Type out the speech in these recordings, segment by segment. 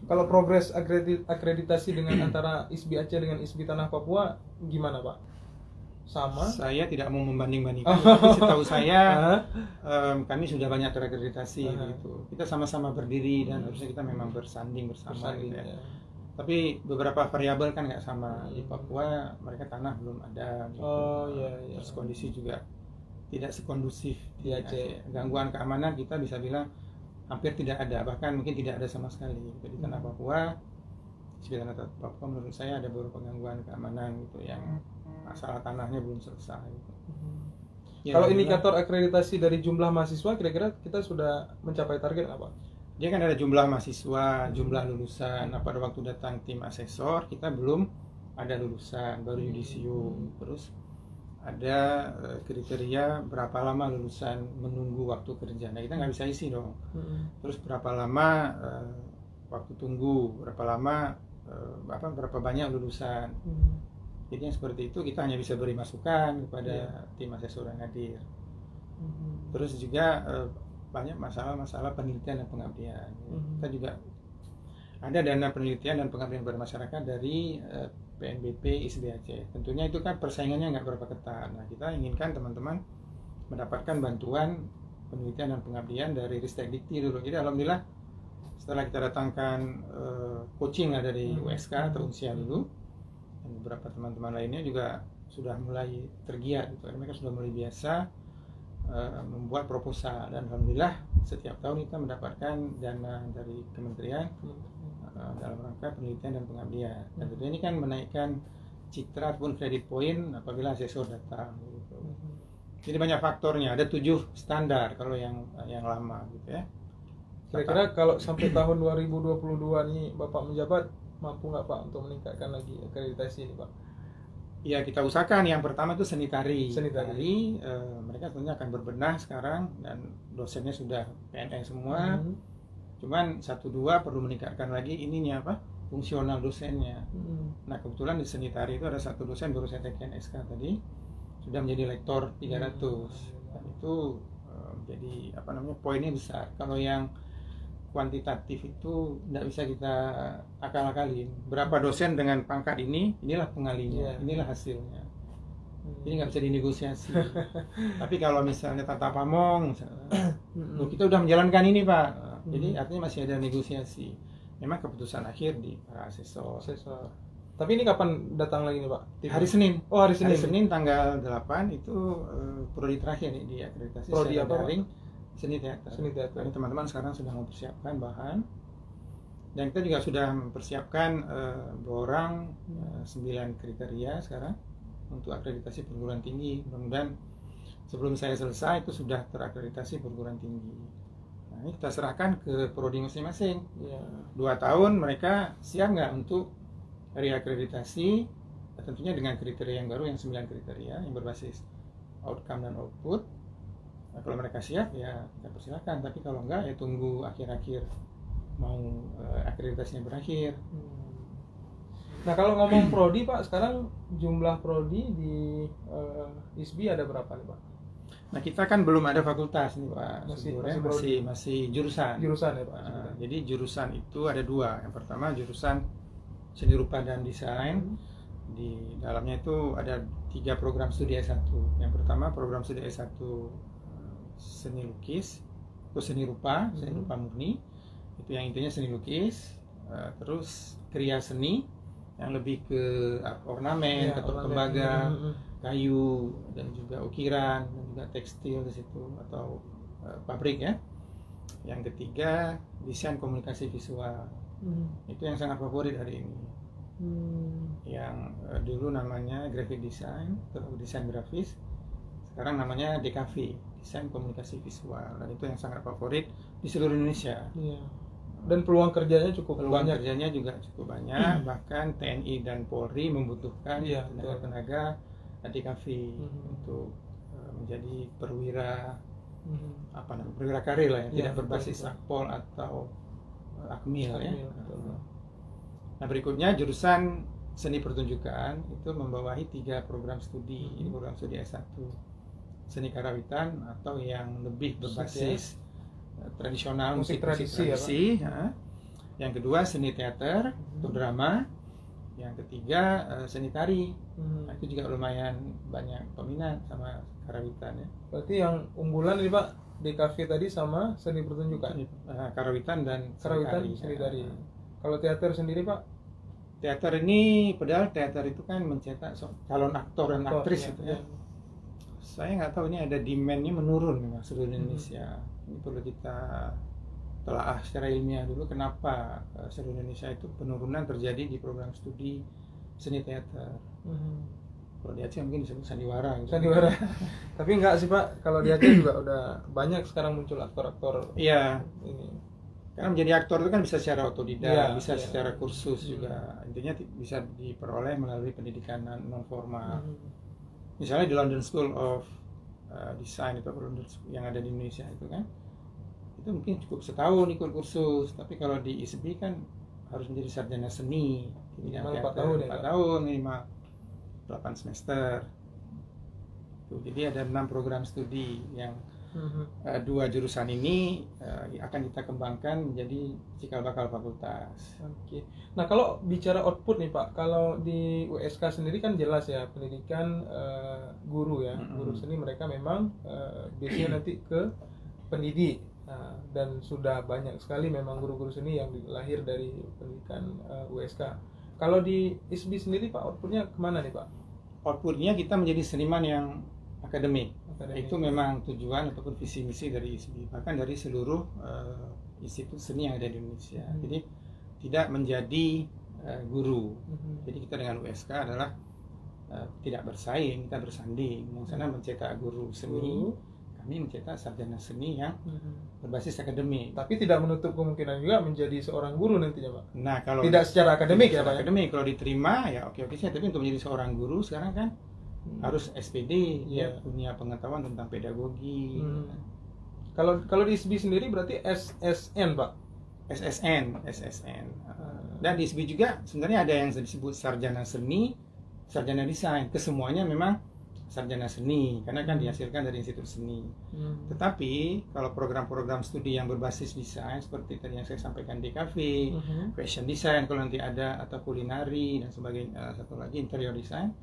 Kalau progres akreditasi dengan antara ISBI Aceh dengan ISBI Tanah Papua gimana Pak? Sama? Saya tidak mau membanding-bandingkan, tapi setahu saya kami sudah banyak terakreditasi gitu. Kita sama-sama berdiri dan harusnya kita memang bersanding bersama gitu ya. Tapi beberapa variabel kan nggak sama. Di Papua mereka tanah belum ada gitu. Iya. Terus kondisi juga tidak sekondusif di Aceh. Gangguan keamanan kita bisa bilang hampir tidak ada, bahkan mungkin tidak ada sama sekali gitu. Di tanah Papua, di tanah Papua menurut saya ada beberapa gangguan keamanan gitu yang masalah tanahnya belum selesai gitu. Ya, kalau indikator akreditasi dari jumlah mahasiswa kira-kira kita sudah mencapai target apa? Dia kan ada jumlah mahasiswa, jumlah lulusan. Nah, pada waktu datang tim asesor kita belum ada lulusan, baru yudisium. Terus ada kriteria berapa lama lulusan menunggu waktu kerja. Nah, kita nggak bisa isi dong. Terus berapa lama waktu tunggu, berapa lama berapa banyak lulusan. Jadi yang seperti itu kita hanya bisa beri masukan kepada tim asesor yang hadir. Terus juga banyak masalah-masalah penelitian dan pengabdian. Kita juga ada dana penelitian dan pengabdian kepada masyarakat dari PNBP ISBI Aceh. Tentunya itu kan persaingannya nggak berapa ketat. Nah, kita inginkan teman-teman mendapatkan bantuan penelitian dan pengabdian dari Ristek Dikti dulu. Jadi alhamdulillah setelah kita datangkan coaching dari USK atau Unsia dulu, dan beberapa teman-teman lainnya juga sudah mulai tergiat gitu. Mereka sudah mulai biasa membuat proposal dan alhamdulillah setiap tahun kita mendapatkan dana dari kementerian dalam rangka penelitian dan pengabdian. Dan tentunya ini kan menaikkan citra ataupun kredit poin apabila asesor datang gitu. Jadi banyak faktornya, ada 7 standar kalau yang lama gitu ya. Kira-kira kalau sampai tahun 2022 nih Bapak menjabat, mampu nggak Pak untuk meningkatkan lagi akreditasi ini Pak? Ya, kita usahakan. Yang pertama itu seni tari. Mereka tentunya akan berbenah sekarang dan dosennya sudah PNS semua. Cuman 1-2 perlu meningkatkan lagi ininya fungsional dosennya. Nah, kebetulan di seni tari itu ada satu dosen baru saya teken SK tadi sudah menjadi lektor 300 dan itu jadi poinnya besar. Kalau yang kuantitatif itu tidak bisa kita akal-akalin. Berapa dosen dengan pangkat ini, inilah pengalinya, inilah hasilnya. Ini nggak bisa dinegosiasi. Tapi kalau misalnya Tata Pamong, kita udah menjalankan ini Pak. Jadi artinya masih ada negosiasi. Memang keputusan akhir di para asesor. Tapi ini kapan datang lagi nih Pak? Hari Senin. Oh, hari Senin. Hari Senin tanggal 8 itu prodi terakhir nih di akreditasi. Prodi apa daring. Seni teater. Ini teman-teman sekarang sudah mempersiapkan bahan dan kita juga sudah mempersiapkan 2 orang 9 kriteria sekarang untuk akreditasi perguruan tinggi. Mudah-mudahan sebelum saya selesai itu sudah terakreditasi perguruan tinggi. Nah, ini kita serahkan ke prodi masing-masing. 2 tahun mereka siap nggak untuk reakreditasi, tentunya dengan kriteria yang baru yang 9 kriteria yang berbasis outcome dan output. Nah, kalau mereka siap ya kita persilakan, tapi kalau enggak ya tunggu akhir-akhir mau akreditasinya berakhir. Nah, kalau ngomong prodi Pak, sekarang jumlah prodi di ISBI ada berapa nih Pak? Nah, kita kan belum ada fakultas nih Pak. Masih jurusan ya Pak. Jadi jurusan itu ada 2. Yang pertama jurusan seni rupa dan desain. Di dalamnya itu ada 3 program studi S1. Yang pertama program studi S1 seni lukis atau seni rupa murni, itu yang intinya seni lukis. Terus kriya seni yang lebih ke ornamen, ketok tembaga, kayu dan juga ukiran dan juga tekstil di situ atau pabrik ya. Yang ketiga desain komunikasi visual. Itu yang sangat favorit hari ini. Yang dulu namanya graphic design atau desain grafis, sekarang namanya DKV, desain komunikasi visual, dan itu yang sangat favorit di seluruh Indonesia. Dan peluang kerjanya cukup banyak. Kerjanya juga cukup banyak, bahkan TNI dan Polri membutuhkan tenaga DKV untuk menjadi perwira perwira karir lah ya, tidak berbasis akpol atau akmil ya. Nah, berikutnya jurusan seni pertunjukan itu membawahi 3 program studi. Ini program studi S1 seni karawitan atau yang lebih berbasis tradisional, musik tradisi ya. Yang kedua seni teater atau drama. Yang ketiga seni tari. Nah, itu juga lumayan banyak peminat sama karawitan ya. Berarti yang unggulan ini Pak DKV tadi sama seni pertunjukan. Karawitan dan Karawitan, seni tari. Kalau teater sendiri Pak? Teater ini, padahal teater itu kan mencetak calon aktor dan aktris gitu ya. Saya nggak tahu ini ada demand-nya menurun memang seluruh Indonesia. Ini perlu kita telaah secara ilmiah dulu kenapa seluruh Indonesia itu penurunan terjadi di program studi seni teater. Kalau di Aceh mungkin disebut sandiwara gitu. Sandiwara. Tapi enggak sih Pak, kalau di Aceh juga udah banyak sekarang muncul aktor-aktor. Iya. Ini. Karena menjadi aktor itu kan bisa secara otodidak, bisa iya. secara kursus juga. Intinya bisa diperoleh melalui pendidikan non formal. Misalnya di London School of Design itu yang ada di Indonesia itu kan, itu mungkin cukup setahun ikut kursus. Tapi kalau di ISB kan harus menjadi sarjana seni. Minimal 4 tahun ya. 4 tahun minimal 8 semester. Jadi ada 6 program studi yang dua jurusan ini akan kita kembangkan menjadi cikal bakal fakultas. Oke. Nah kalau bicara output nih Pak, kalau di USK sendiri kan jelas ya pendidikan guru ya, guru seni mereka memang biasanya nanti ke pendidik. Nah, dan sudah banyak sekali memang guru-guru seni yang lahir dari pendidikan USK. Kalau di ISB sendiri Pak outputnya kemana nih Pak? Outputnya kita menjadi seniman yang akademik. Itu memang tujuan ataupun visi misi dari ISB, bahkan dari seluruh institut seni yang ada di Indonesia. Jadi tidak menjadi guru. Jadi kita dengan USK adalah tidak bersaing, kita bersanding. Yang sana mencetak guru seni, kami mencetak sarjana seni yang berbasis akademik. Tapi tidak menutup kemungkinan juga menjadi seorang guru nantinya Pak. Nah kalau tidak secara akademik ya Pak. Akademik kalau diterima ya oke saja. Tapi untuk menjadi seorang guru sekarang kan harus SPD, dia punya pengetahuan tentang pedagogi. Kalau di ISB sendiri berarti SSN Pak. SSN. Dan di ISB juga sebenarnya ada yang disebut sarjana seni, sarjana desain. Kesemuanya memang sarjana seni karena kan dihasilkan dari institut seni. Tetapi kalau program-program studi yang berbasis desain seperti tadi yang saya sampaikan DKV, fashion design kalau nanti ada, atau kulinari dan sebagainya, satu lagi interior design,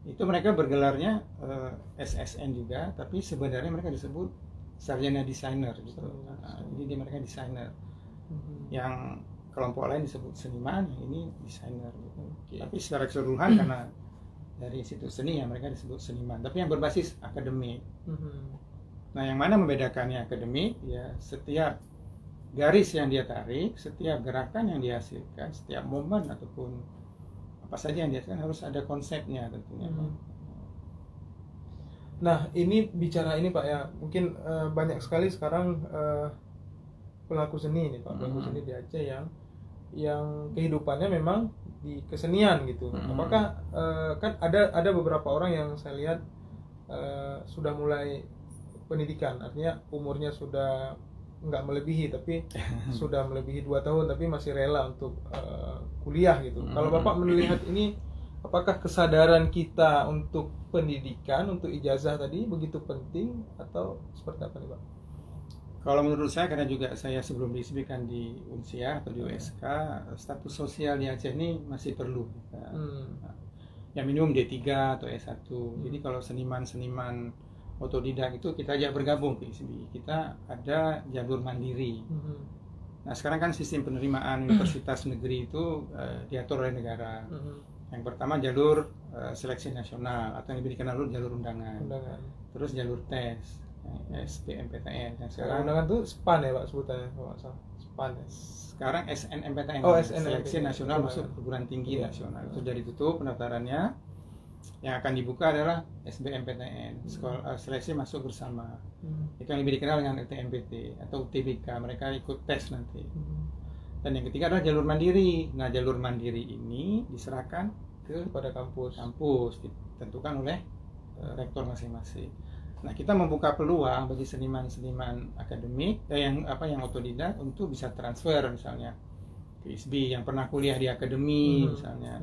itu mereka bergelarnya SSN juga, tapi sebenarnya mereka disebut sarjana desainer gitu. Jadi mereka desainer. Yang kelompok lain disebut seniman, yang ini desainer gitu. Tapi secara keseluruhan karena dari institut seni ya mereka disebut seniman, tapi yang berbasis akademik. Nah, yang mana membedakannya akademik? Ya setiap garis yang dia tarik, setiap gerakan yang dihasilkan, setiap momen ataupun apa saja yang dihasilkan harus ada konsepnya tentunya. Nah ini bicara ini Pak ya, mungkin banyak sekali sekarang pelaku seni nih Pak, pelaku seni di Aceh yang kehidupannya memang di kesenian gitu. Apakah kan ada beberapa orang yang saya lihat sudah mulai pendidikan, artinya umurnya sudah nggak melebihi tapi sudah melebihi 2 tahun tapi masih rela untuk kuliah gitu. Kalau Bapak melihat ini, apakah kesadaran kita untuk pendidikan, untuk ijazah tadi begitu penting atau seperti apa nih Pak? Kalau menurut saya, karena juga saya sebelum disebutkan di Unsia atau di USK, status sosial di Aceh ini masih perlu kita. Yang minimum D3 atau S1. Jadi kalau seniman-seniman otodidak itu kita ajak bergabung ke ISB. Kita ada jalur mandiri. Nah sekarang kan sistem penerimaan universitas negeri itu diatur oleh negara. Yang pertama jalur seleksi nasional atau yang lebih dikenal dulu jalur undangan. Terus jalur tes SBMPTN. Yang sekarang undangan itu SPAN ya Pak sebutannya kalau nggak salah. SPAN ya. Sekarang SNMPTN. Seleksi nasional masuk perguruan tinggi nasional. Itu sudah ditutup pendaftarannya. Yang akan dibuka adalah SBMPTN, sekolah seleksi masuk bersama. Itu yang lebih dikenal dengan LTMPT atau UTBK. Mereka ikut tes nanti. Dan yang ketiga adalah jalur mandiri. Nah, jalur mandiri ini diserahkan kepada kampus, ditentukan oleh rektor masing-masing. Nah, kita membuka peluang bagi seniman-seniman akademik yang otodidak untuk bisa transfer misalnya ke ISB yang pernah kuliah di akademi misalnya.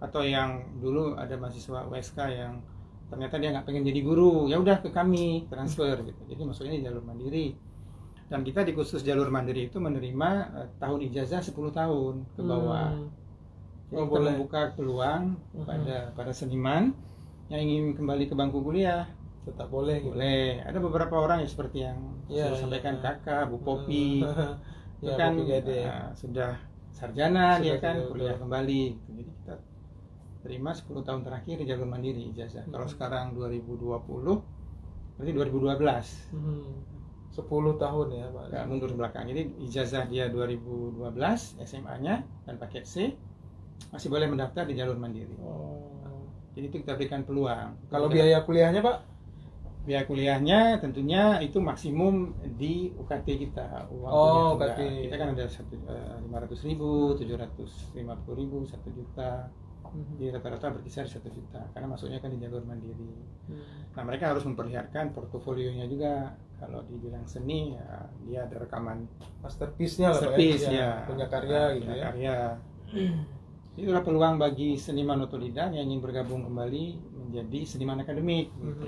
Atau yang dulu ada mahasiswa USK yang ternyata dia nggak pengen jadi guru, ya udah ke kami transfer gitu. Jadi maksudnya jalur mandiri. Dan kita di kursus jalur mandiri itu menerima tahun ijazah 10 tahun ke bawah. Jadi kita membuka peluang pada seniman yang ingin kembali ke bangku kuliah. Tetap boleh gitu. Boleh. Ada beberapa orang ya seperti yang saya sampaikan kakak, Bu Popi, itu kan sudah sarjana, dia kan kuliah kembali. Jadi kita terima 10 tahun terakhir di jalur mandiri ijazah. Kalau sekarang 2020, berarti 2012. 10 tahun ya Pak. Ya, mundur belakang. Jadi ijazah dia 2012 SMA-nya dan paket C masih boleh mendaftar di jalur mandiri. Jadi itu kita berikan peluang. Kalau biaya kuliahnya Pak? Biaya kuliahnya tentunya itu maksimum di UKT kita. Uang kuliah UKT. Kita kan ada 500.000, 750.000, 1 juta. Di rata-rata berkisar 1 juta karena masuknya kan di jalur mandiri. Nah mereka harus memperlihatkan portofolionya juga. Kalau dibilang seni ya dia ada rekaman masterpiece-nya lah, ya, punya karya gitu ya. Karya. Itulah peluang bagi seniman otodidak yang ingin bergabung kembali menjadi seniman akademik. Gitu.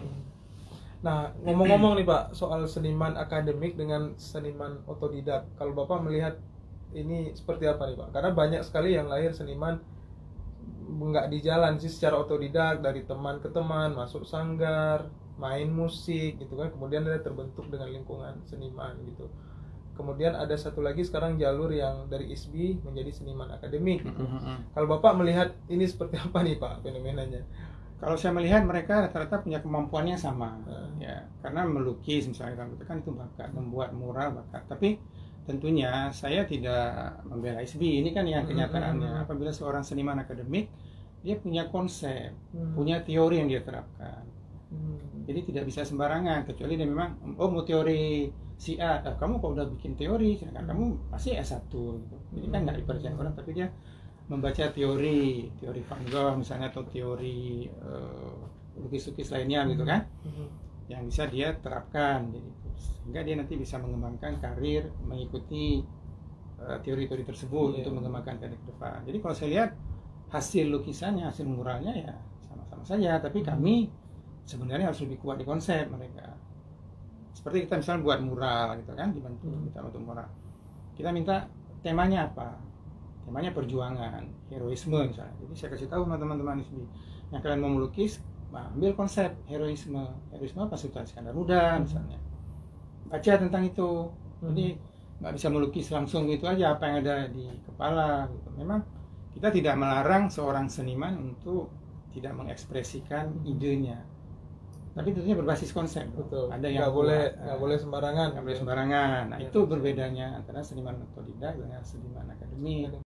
Nah ngomong-ngomong nih Pak soal seniman akademik dengan seniman otodidak, kalau Bapak melihat ini seperti apa nih Pak? Karena banyak sekali yang lahir seniman nggak di jalan sih, secara otodidak dari teman ke teman, masuk sanggar, main musik gitu kan, kemudian dia terbentuk dengan lingkungan seniman gitu. Kemudian ada satu lagi sekarang jalur yang dari ISBI menjadi seniman akademik gitu. Kalau Bapak melihat ini seperti apa nih Pak fenomenanya? Kalau saya melihat mereka rata-rata punya kemampuannya sama, ya karena melukis misalnya kan itu bakat, membuat mural bakat. Tapi tentunya saya tidak membela ISBI, ini kan yang kenyataannya. Apabila seorang seniman akademik dia punya konsep, punya teori yang dia terapkan. Jadi tidak bisa sembarangan, kecuali dia memang mau teori si A, kamu kok udah bikin teori, sedangkan kamu pasti S1 gitu. Jadi kan nggak dipercaya orang, tapi dia membaca teori Van Gogh misalnya, atau teori lukis-lukis lainnya gitu kan, yang bisa dia terapkan, jadi sehingga dia nanti bisa mengembangkan karir mengikuti teori-teori tersebut untuk mengembangkan karir ke depan. Jadi kalau saya lihat hasil lukisannya, hasil muralnya ya sama-sama saja, tapi kami sebenarnya harus lebih kuat di konsep mereka. Seperti kita misalnya buat mural gitu kan, dibantu kita untuk mural. Kita minta temanya apa? Temanya perjuangan, heroisme misalnya. Jadi saya kasih tahu sama teman-teman di sini, yang kalian mau melukis, ambil konsep heroisme. Heroisme apa? Sultan Iskandar Muda misalnya. Baca tentang itu. Jadi nggak bisa melukis langsung gitu aja apa yang ada di kepala gitu. Memang kita tidak melarang seorang seniman untuk tidak mengekspresikan idenya, tapi tentunya berbasis konsep. Betul. Ada yang nggak boleh sembarangan. Nggak boleh sembarangan. Nah itu berbedanya antara seniman otodidak dengan seniman akademik.